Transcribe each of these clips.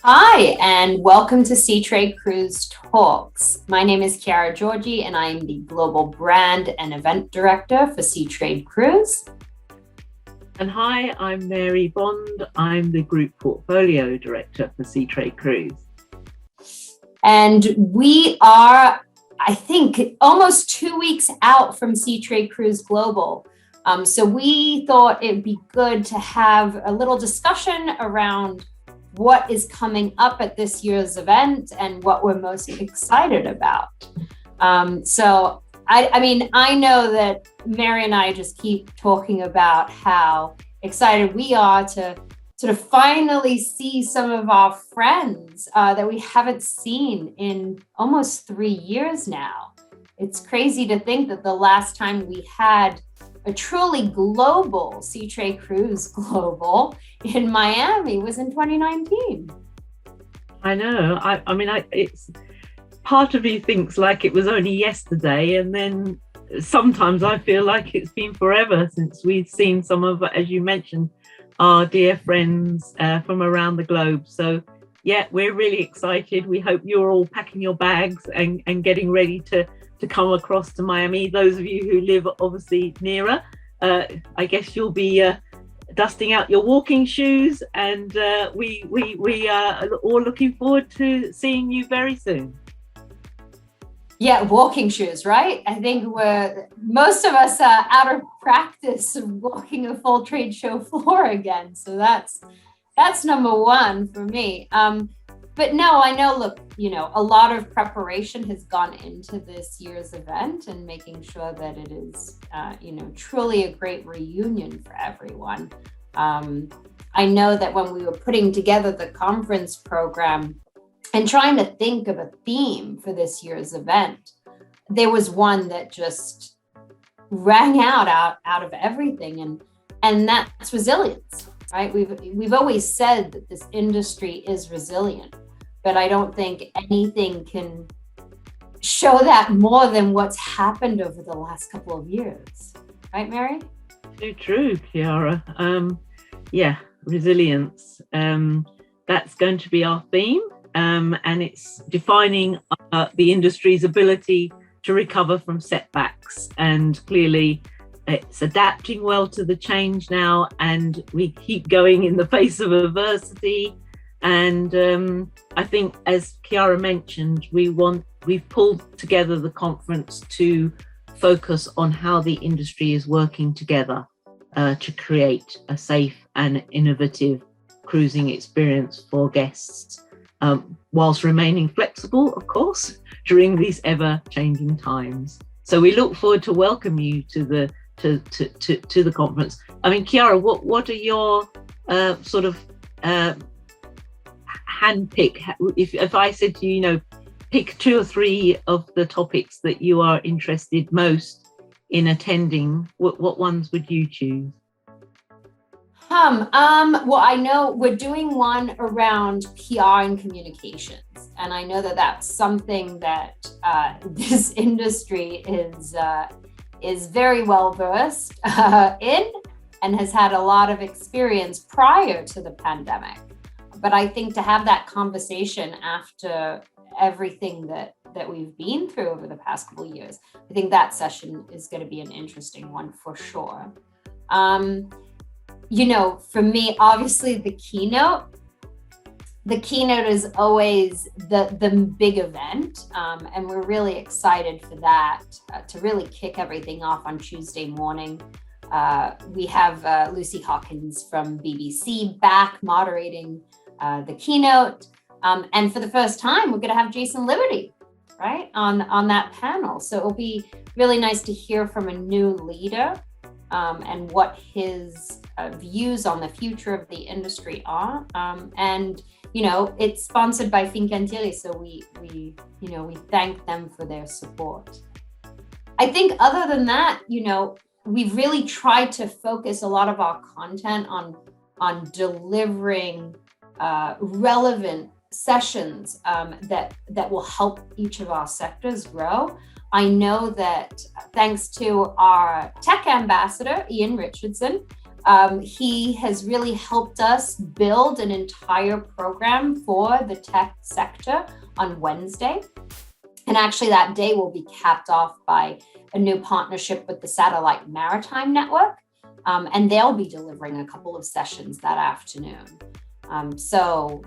Hi, and welcome to Seatrade Cruise Talks. My name is Chiara Giorgi, and I am the Global Brand and Event Director for Seatrade Cruise. And hi, I'm Mary Bond. I'm the Group Portfolio Director for Seatrade Cruise. And we are, I think, almost 2 weeks out from Seatrade Cruise Global. So we thought it'd be good to have a little discussion around what is coming up at this year's event and what we're most excited about. So I know that Mary and I just keep talking about how excited we are to sort of finally see some of our friends that we haven't seen in almost 3 years now. It's crazy to think that the last time we had a truly global Seatrade Cruise Global in Miami was in 2019. I know. It's part of me thinks like it was only yesterday, and then sometimes I feel like it's been forever since we've seen some of, as you mentioned, our dear friends from around the globe. So yeah, we're really excited. We hope you're all packing your bags and getting ready to come across to Miami. Those of you who live obviously nearer, I guess you'll be dusting out your walking shoes, and we are all looking forward to seeing you very soon. Yeah, walking shoes, right? I think most of us are out of practice of walking a full trade show floor again. So that's number one for me. But no, I know, look, a lot of preparation has gone into this year's event and making sure that it is, truly a great reunion for everyone. I know that when we were putting together the conference program and trying to think of a theme for this year's event, there was one that just rang out of everything, and that's resilience, right? We've always said that this industry is resilient, but I don't think anything can show that more than what's happened over the last couple of years. Right, Mary? So true, Chiara. Resilience. That's going to be our theme, and it's defining the industry's ability to recover from setbacks. And clearly, it's adapting well to the change now, and we keep going in the face of adversity. And I think, as Chiara mentioned, we've pulled together the conference to focus on how the industry is working together to create a safe and innovative cruising experience for guests, whilst remaining flexible, of course, during these ever-changing times. So we look forward to welcome you to the conference. I mean, Chiara, what are your sort of handpick? If I said to you, pick 2 or 3 of the topics that you are interested most in attending, what ones would you choose? Well, I know we're doing one around PR and communications, and I know that that's something that this industry is very well versed in and has had a lot of experience prior to the pandemic. But I think to have that conversation after everything that we've been through over the past couple of years, I think that session is going to be an interesting one for sure. For me, obviously the keynote is always the big event. And we're really excited for that to really kick everything off on Tuesday morning. We have Lucy Hawkins from BBC back moderating the keynote. And for the first time, we're going to have Jason Liberty, right, on that panel. So it'll be really nice to hear from a new leader and what his views on the future of the industry are. And it's sponsored by Fincantieri, so we thank them for their support. I think other than that, we've really tried to focus a lot of our content on delivering relevant sessions that will help each of our sectors grow. I know that thanks to our tech ambassador, Ian Richardson, He has really helped us build an entire program for the tech sector on Wednesday. And actually that day will be capped off by a new partnership with the Satellite Maritime Network. And they'll be delivering a couple of sessions that afternoon. So,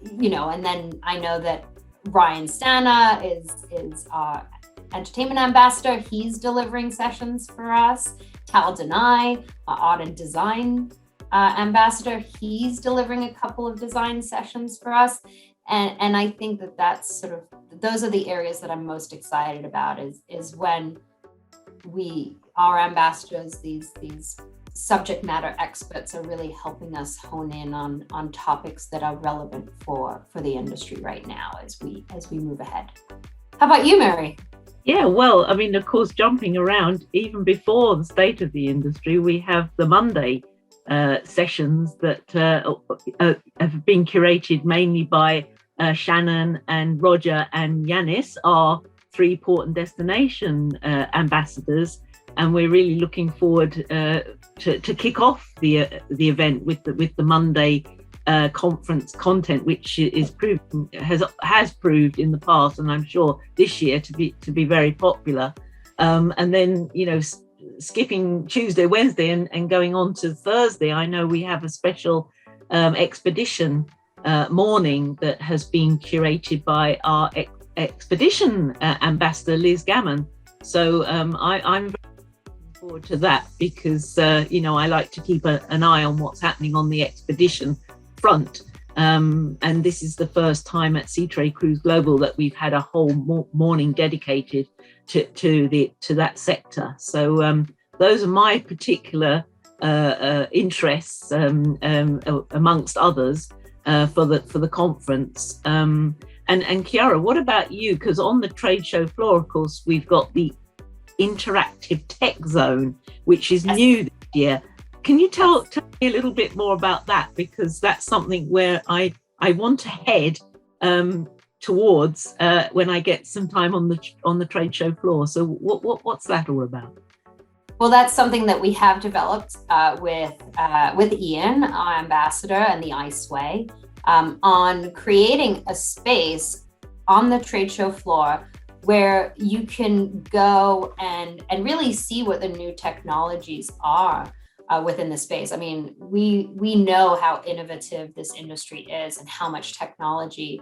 and then I know that Ryan Stana is our entertainment ambassador. He's delivering sessions for us. Tal Denai, our art and design ambassador, he's delivering a couple of design sessions for us. And I think that's sort of, those are the areas that I'm most excited about is when our ambassadors, these subject matter experts, are really helping us hone in on topics that are relevant for the industry right now as we move ahead. How about you, Mary? Yeah, well, I mean, of course, jumping around, even before the state of the industry, we have the Monday sessions that have been curated mainly by Shannon and Roger and Yanis, our 3 port and destination ambassadors. And we're really looking forward to kick off the event with the Monday conference content, which has proved in the past, and I'm sure this year to be very popular. And then skipping Tuesday, Wednesday, and going on to Thursday, I know we have a special expedition morning that has been curated by our expedition ambassador Liz Gammon. So I'm very looking forward to that because I like to keep an eye on what's happening on the expedition front. And this is the first time at Seatrade Cruise Global that we've had a whole morning dedicated to that sector. So those are my particular interests, amongst others, for the conference. And Chiara, what about you? Because on the trade show floor, of course, we've got the interactive tech zone, which is new this year. Can you tell me a little bit more about that? Because that's something where I want to head towards when I get some time on the trade show floor. So what's that all about? Well, that's something that we have developed with Ian, our ambassador, and the ICEWay, on creating a space on the trade show floor where you can go and really see what the new technologies are within the space. I mean, we know how innovative this industry is and how much technology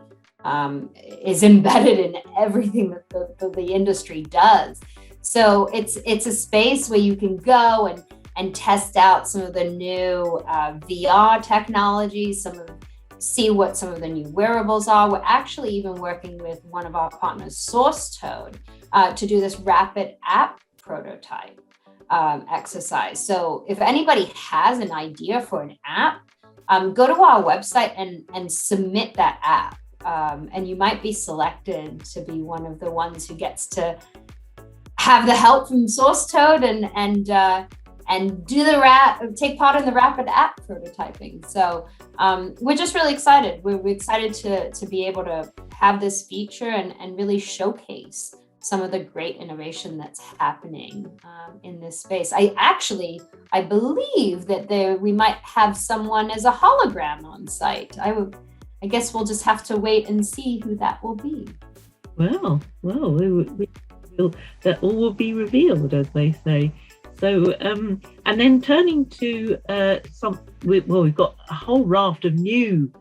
is embedded in everything that the industry does. So it's a space where you can go and test out some of the new VR technology, see what some of the new wearables are. We're actually even working with one of our partners, SourceToad, to do this rapid app prototype exercise. So if anybody has an idea for an app, go to our website and submit that app. And you might be selected to be one of the ones who gets to have the help from SourceToad and take part in the rapid app prototyping. So we're just really excited. We're excited to be able to have this feature and really showcase some of the great innovation that's happening in this space. I believe that we might have someone as a hologram on site. I guess we'll just have to wait and see who that will be. Well, that all will be revealed, as they say. So, and then turning to we've got a whole raft of new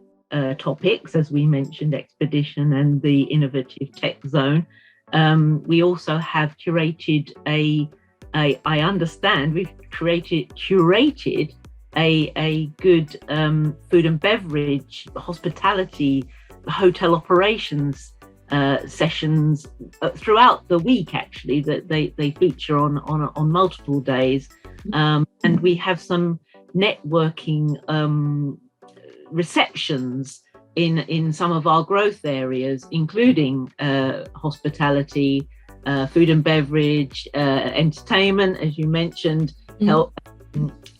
topics, as we mentioned, expedition and the innovative tech zone. We also have curated I understand we've curated a good food and beverage, hospitality, hotel operations sessions throughout the week, actually, that they feature on multiple days. And we have some networking receptions in some of our growth areas, including hospitality, food and beverage, entertainment, as you mentioned, health.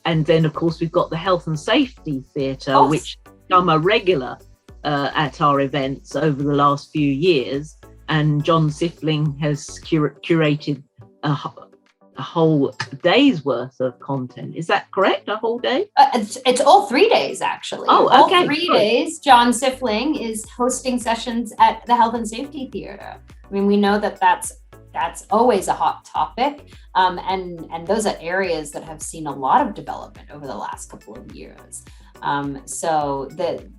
And then, of course, we've got the health and safety theatre, which has become a regular at our events over the last few years. And John Siffling has curated a a whole day's worth of content. Is that correct? A whole day? It's all 3 days, actually. Oh, okay. All 3 days, John Sifling is hosting sessions at the Health and Safety Theater. I mean, we know that that's always a hot topic. And those are areas that have seen a lot of development over the last couple of years. So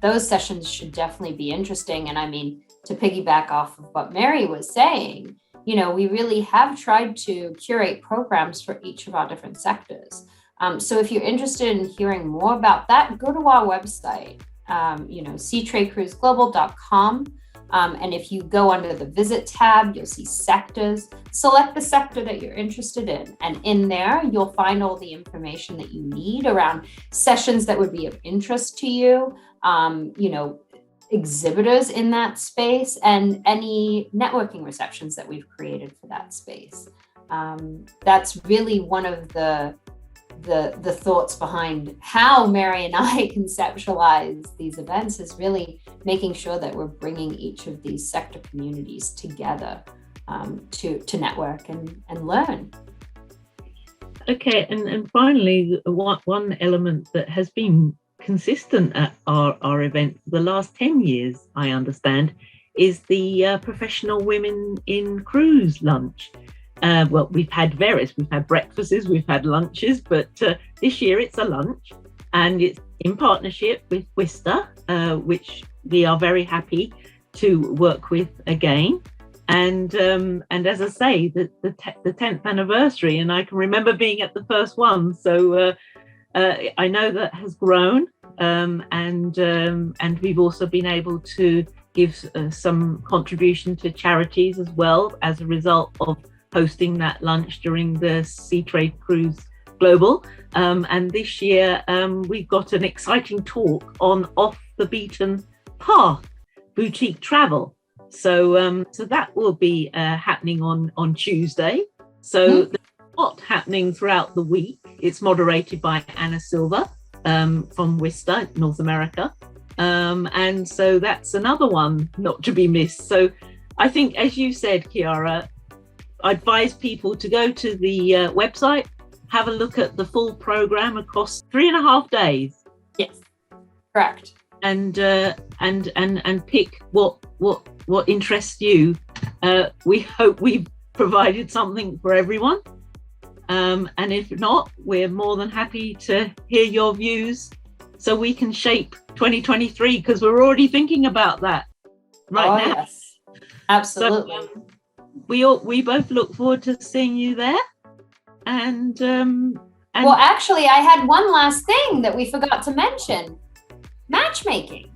those sessions should definitely be interesting. And I mean, to piggyback off of what Mary was saying, you know, we really have tried to curate programs for each of our different sectors. So if you're interested in hearing more about that, go to our website, seatradecruiseglobal.com. And if you go under the visit tab, you'll see sectors. Select the sector that you're interested in. And in there, you'll find all the information that you need around sessions that would be of interest to you, exhibitors in that space, and any networking receptions that we've created for that space. That's really one of the thoughts behind how Mary and I conceptualize these events, is really making sure that we're bringing each of these sector communities together to network and learn. Okay, and finally, one element that has been consistent at our event for the last 10 years, I understand, is the Professional Women in Cruise lunch. Well, we've had breakfasts, we've had lunches, but this year it's a lunch, and it's in partnership with Worcester, which we are very happy to work with again. And as I say, the 10th anniversary, and I can remember being at the first one, so I know that has grown, and we've also been able to give some contribution to charities as well as a result of hosting that lunch during the Seatrade Cruise Global. And this year we've got an exciting talk on off the beaten path boutique travel. So that will be happening on Tuesday. So there's a lot happening throughout the week. It's moderated by Anna Silva from Worcester, North America. And so that's another one not to be missed. So I think, as you said, Chiara, I advise people to go to the website, have a look at the full program across 3.5 days. Yes, correct. And pick what interests you. We hope we've provided something for everyone. And if not, we're more than happy to hear your views so we can shape 2023, because we're already thinking about that right now. Yes, absolutely. So, we both look forward to seeing you there. And well, actually, I had one last thing that we forgot to mention. Matchmaking.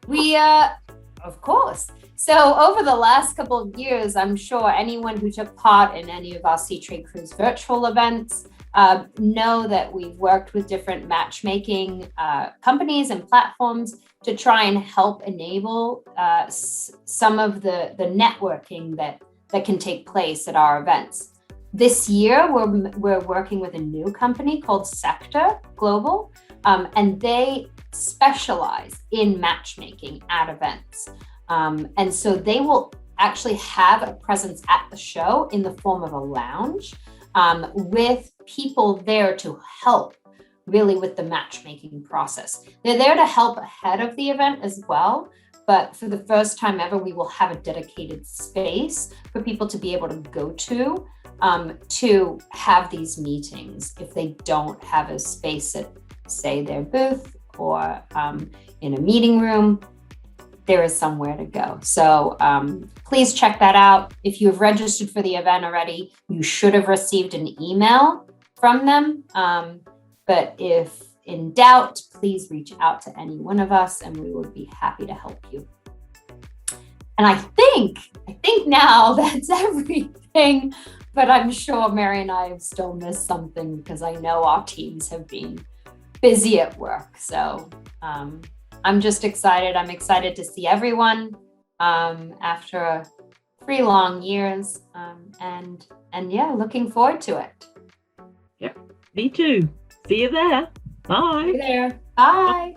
We of course. So over the last couple of years, I'm sure anyone who took part in any of our Seatrade Cruise virtual events know that we've worked with different matchmaking companies and platforms to try and help enable some of the networking that can take place at our events. This year, we're working with a new company called Seatrade Global, and they specialize in matchmaking at events. And so they will actually have a presence at the show in the form of a lounge with people there to help really with the matchmaking process. They're there to help ahead of the event as well. But for the first time ever, we will have a dedicated space for people to be able to go to have these meetings if they don't have a space at, say, their booth or in a meeting room. There is somewhere to go. So please check that out. If you have registered for the event already, you should have received an email from them. But if in doubt, please reach out to any one of us and we would be happy to help you. And I think now that's everything, but I'm sure Mary and I have still missed something because I know our teams have been busy at work. So I'm just excited. I'm excited to see everyone after 3 long years, and yeah, looking forward to it. Yep, me too. See you there. Bye. See you there. Bye.